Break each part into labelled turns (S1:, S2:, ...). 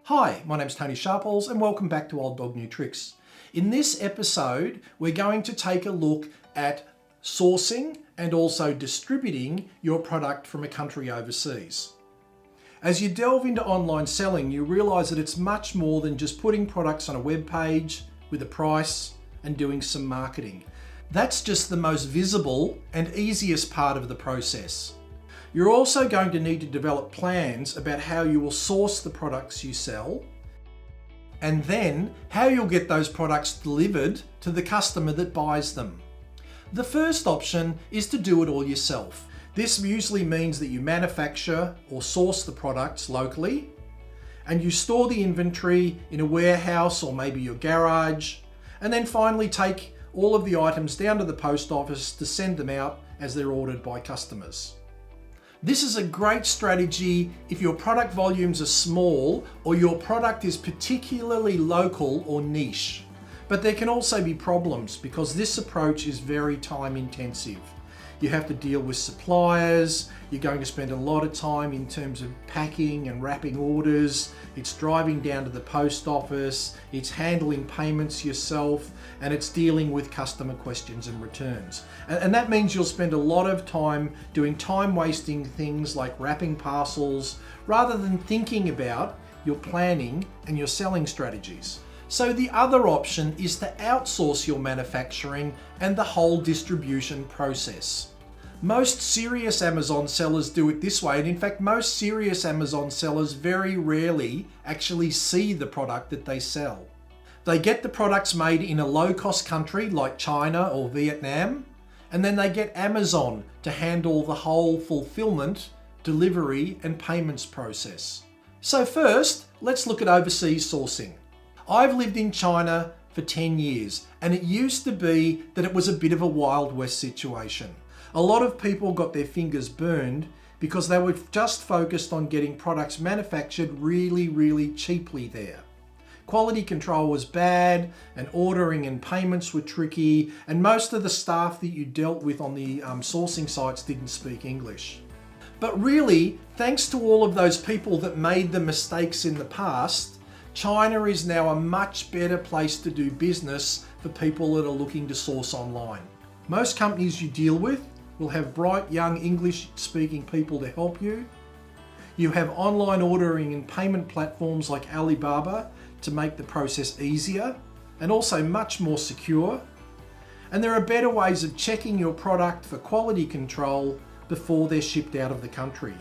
S1: Hi, my name's Tony Sharples and welcome back to Old Dog New Tricks. In this episode, we're going to take a look at sourcing and also distributing your product from a country overseas. As you delve into online selling, you realise that it's much more than just putting products on a web page with a price and doing some marketing. That's just the most visible and easiest part of the process. You're also going to need to develop plans about how you will source the products you sell, and then how you'll get those products delivered to the customer that buys them. The first option is to do it all yourself. This usually means that you manufacture or source the products locally, and you store the inventory in a warehouse or maybe your garage, and then finally take all of the items down to the post office to send them out as they're ordered by customers. This is a great strategy if your product volumes are small or your product is particularly local or niche. But there can also be problems because this approach is very time intensive. You have to deal with suppliers, you're going to spend a lot of time in terms of packing and wrapping orders, it's driving down to the post office, it's handling payments yourself, and it's dealing with customer questions and returns. And that means you'll spend a lot of time doing time-wasting things like wrapping parcels, rather than thinking about your planning and your selling strategies. So the other option is to outsource your manufacturing and the whole distribution process. Most serious Amazon sellers do it this way, and in fact most serious Amazon sellers very rarely actually see the product that they sell. They get the products made in a low-cost country like China or Vietnam, and then they get Amazon to handle the whole fulfillment, delivery and payments process. So first, let's look at overseas sourcing. I've lived in China for 10 years, and it used to be that it was a bit of a Wild West situation. A lot of people got their fingers burned because they were just focused on getting products manufactured really cheaply there. Quality control was bad, and ordering and payments were tricky, and most of the staff that you dealt with on the sourcing sites didn't speak English. But really, thanks to all of those people that made the mistakes in the past, China is now a much better place to do business for people that are looking to source online. Most companies you deal with will have bright young English speaking people to help you. You have online ordering and payment platforms like Alibaba to make the process easier and also much more secure. And there are better ways of checking your product for quality control before they're shipped out of the country.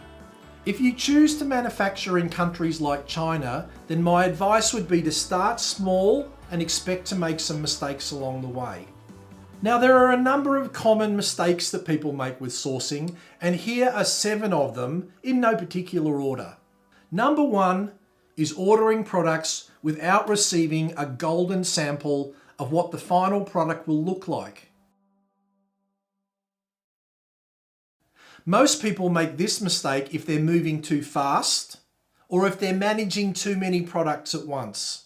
S1: If you choose to manufacture in countries like China, then my advice would be to start small and expect to make some mistakes along the way. Now, there are a number of common mistakes that people make with sourcing, and here are 7 of them in no particular order. Number 1 is ordering products without receiving a golden sample of what the final product will look like. Most people make this mistake if they're moving too fast or if they're managing too many products at once.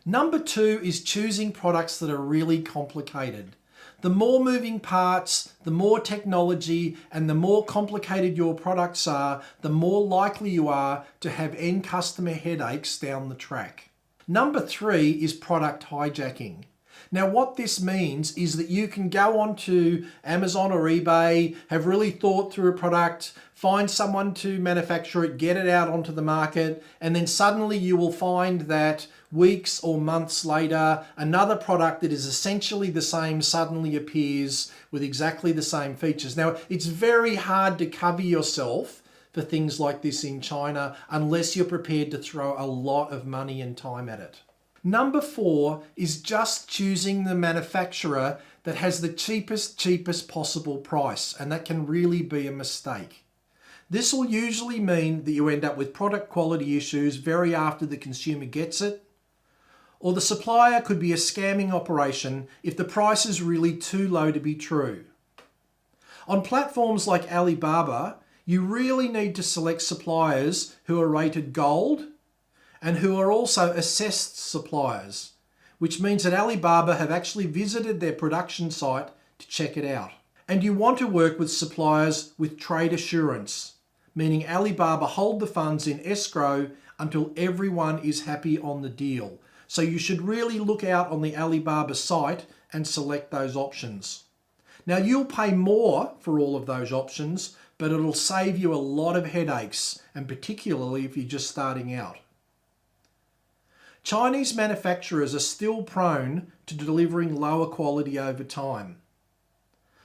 S1: Number 2 is choosing products that are really complicated. The more moving parts, the more technology, and the more complicated your products are, the more likely you are to have end customer headaches down the track. Number 3 is product hijacking. Now what this means is that you can go onto Amazon or eBay, have really thought through a product, find someone to manufacture it, get it out onto the market, and then suddenly you will find that weeks or months later, another product that is essentially the same suddenly appears with exactly the same features. Now, it's very hard to cover yourself for things like this in China unless you're prepared to throw a lot of money and time at it. Number 4 is just choosing the manufacturer that has the cheapest possible price, and that can really be a mistake. This will usually mean that you end up with product quality issues very after the consumer gets it, or the supplier could be a scamming operation if the price is really too low to be true. On platforms like Alibaba, you really need to select suppliers who are rated gold and who are also assessed suppliers, which means that Alibaba have actually visited their production site to check it out. And you want to work with suppliers with trade assurance, meaning Alibaba hold the funds in escrow until everyone is happy on the deal. So you should really look out on the Alibaba site and select those options. Now you'll pay more for all of those options, but it'll save you a lot of headaches, and particularly if you're just starting out. Chinese manufacturers are still prone to delivering lower quality over time.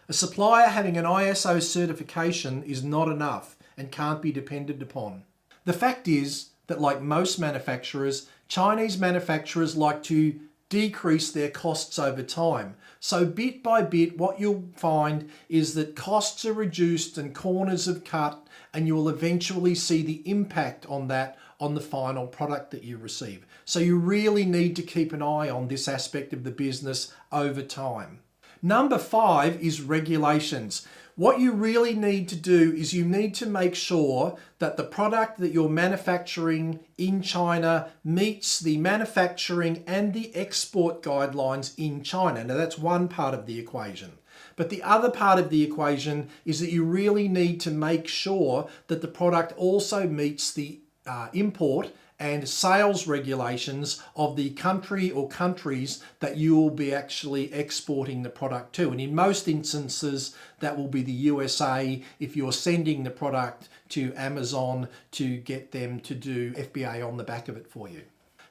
S1: A supplier having an ISO certification is not enough and can't be depended upon. The fact is that, like most manufacturers, Chinese manufacturers like to decrease their costs over time. So bit by bit, what you'll find is that costs are reduced and corners are cut, and you will eventually see the impact on that on the final product that you receive. So you really need to keep an eye on this aspect of the business over time. Number 5 is regulations. What you really need to do is you need to make sure that the product that you're manufacturing in China meets the manufacturing and the export guidelines in China. Now that's one part of the equation. But the other part of the equation is that you really need to make sure that the product also meets the import and sales regulations of the country or countries that you will be actually exporting the product to. And in most instances, that will be the USA if you're sending the product to Amazon to get them to do FBA on the back of it for you.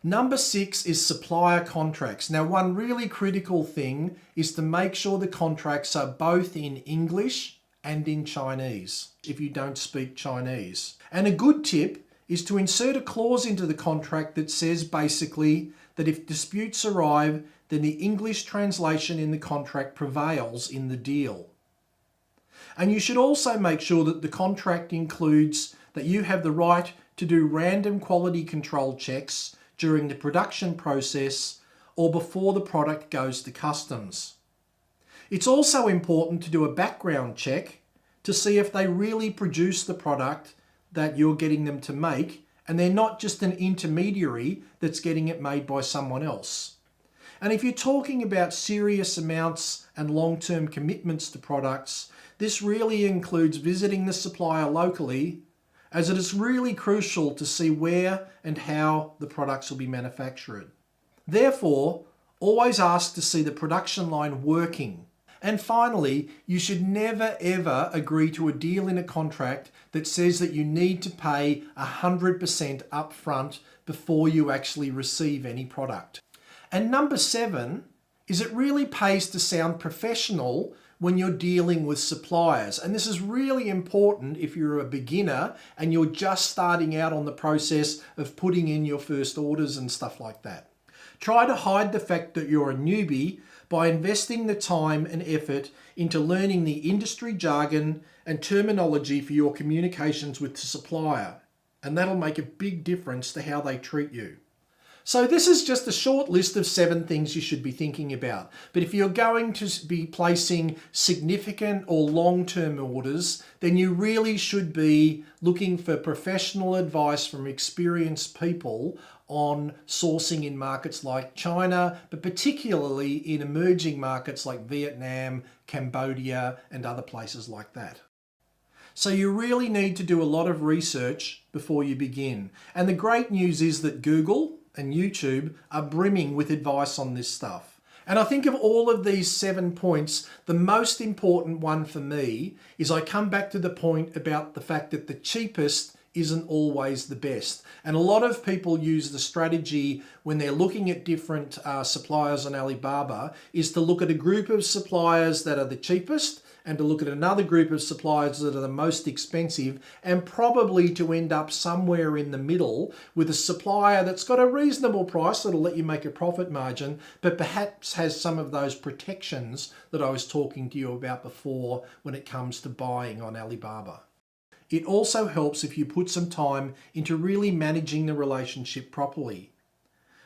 S1: Number 6 is supplier contracts. Now, one really critical thing is to make sure the contracts are both in English and in Chinese if you don't speak Chinese. And a good tip is to insert a clause into the contract that says basically that if disputes arrive, then the English translation in the contract prevails in the deal. And you should also make sure that the contract includes that you have the right to do random quality control checks during the production process or before the product goes to customs. It's also important to do a background check to see if they really produce the product that you're getting them to make, and they're not just an intermediary that's getting it made by someone else. And if you're talking about serious amounts and long-term commitments to products, this really includes visiting the supplier locally, as it is really crucial to see where and how the products will be manufactured. Therefore, always ask to see the production line working. And finally, you should never ever agree to a deal in a contract that says that you need to pay 100% upfront before you actually receive any product. And number 7 is it really pays to sound professional when you're dealing with suppliers. And this is really important if you're a beginner and you're just starting out on the process of putting in your first orders and stuff like that. Try to hide the fact that you're a newbie by investing the time and effort into learning the industry jargon and terminology for your communications with the supplier. And that'll make a big difference to how they treat you. So this is just a short list of 7 things you should be thinking about. But if you're going to be placing significant or long-term orders, then you really should be looking for professional advice from experienced people on sourcing in markets like China, but particularly in emerging markets like Vietnam, Cambodia, and other places like that. So you really need to do a lot of research before you begin. And the great news is that Google and YouTube are brimming with advice on this stuff. And I think of all of these 7 points, the most important one for me is I come back to the point about the fact that the cheapest isn't always the best. And a lot of people use the strategy when they're looking at different suppliers on Alibaba is to look at a group of suppliers that are the cheapest and to look at another group of suppliers that are the most expensive, and probably to end up somewhere in the middle with a supplier that's got a reasonable price that'll let you make a profit margin, but perhaps has some of those protections that I was talking to you about before when it comes to buying on Alibaba. It also helps if you put some time into really managing the relationship properly,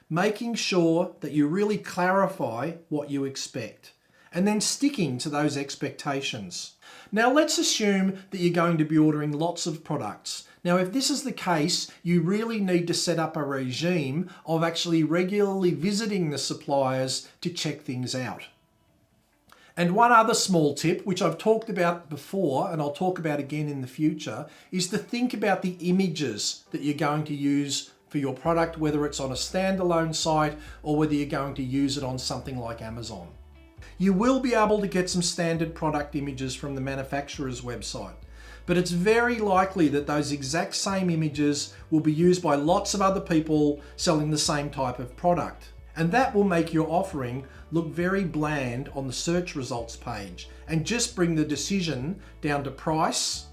S1: making sure that you really clarify what you expect, and then sticking to those expectations. Now let's assume that you're going to be ordering lots of products. Now if this is the case, you really need to set up a regime of actually regularly visiting the suppliers to check things out. And one other small tip, which I've talked about before and I'll talk about again in the future, is to think about the images that you're going to use for your product, whether it's on a standalone site or whether you're going to use it on something like Amazon. You will be able to get some standard product images from the manufacturer's website, but it's very likely that those exact same images will be used by lots of other people selling the same type of product. And that will make your offering look very bland on the search results page and just bring the decision down to price,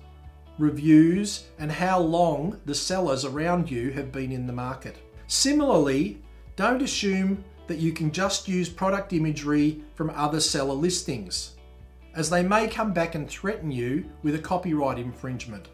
S1: reviews, and how long the sellers around you have been in the market. Similarly, don't assume that you can just use product imagery from other seller listings, as they may come back and threaten you with a copyright infringement.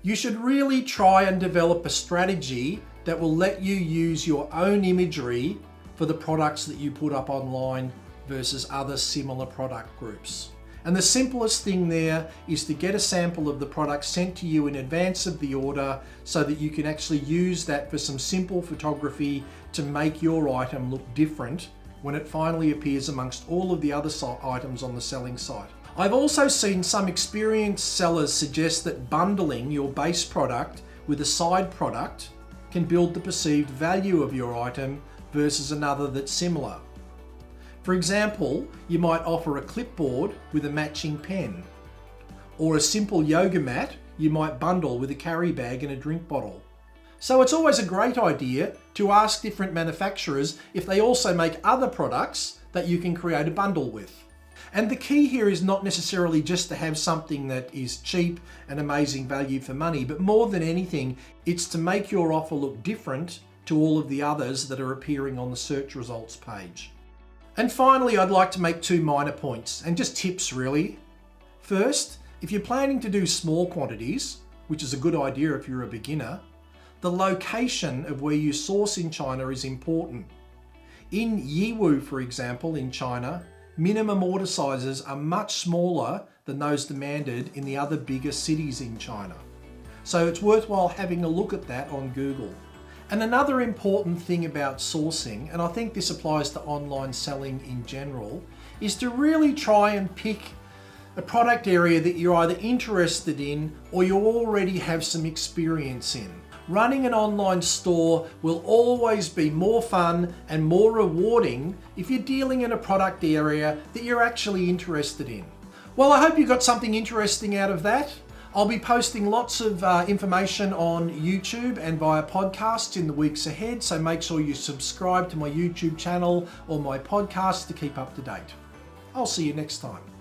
S1: You should really try and develop a strategy that will let you use your own imagery for the products that you put up online versus other similar product groups. And the simplest thing there is to get a sample of the product sent to you in advance of the order so that you can actually use that for some simple photography to make your item look different when it finally appears amongst all of the other items on the selling site. I've also seen some experienced sellers suggest that bundling your base product with a side product can build the perceived value of your item versus another that's similar. For example, you might offer a clipboard with a matching pen, or a simple yoga mat you might bundle with a carry bag and a drink bottle. So it's always a great idea to ask different manufacturers if they also make other products that you can create a bundle with. And the key here is not necessarily just to have something that is cheap and amazing value for money, but more than anything, it's to make your offer look different to all of the others that are appearing on the search results page. And finally, I'd like to make two minor points and just tips really. First, if you're planning to do small quantities, which is a good idea if you're a beginner, the location of where you source in China is important. In Yiwu, for example, in China, minimum order sizes are much smaller than those demanded in the other bigger cities in China. So it's worthwhile having a look at that on Google. And another important thing about sourcing, and I think this applies to online selling in general, is to really try and pick a product area that you're either interested in or you already have some experience in. Running an online store will always be more fun and more rewarding if you're dealing in a product area that you're actually interested in. Well, I hope you got something interesting out of that. I'll be posting lots of information on YouTube and via podcasts in the weeks ahead, so make sure you subscribe to my YouTube channel or my podcast to keep up to date. I'll see you next time.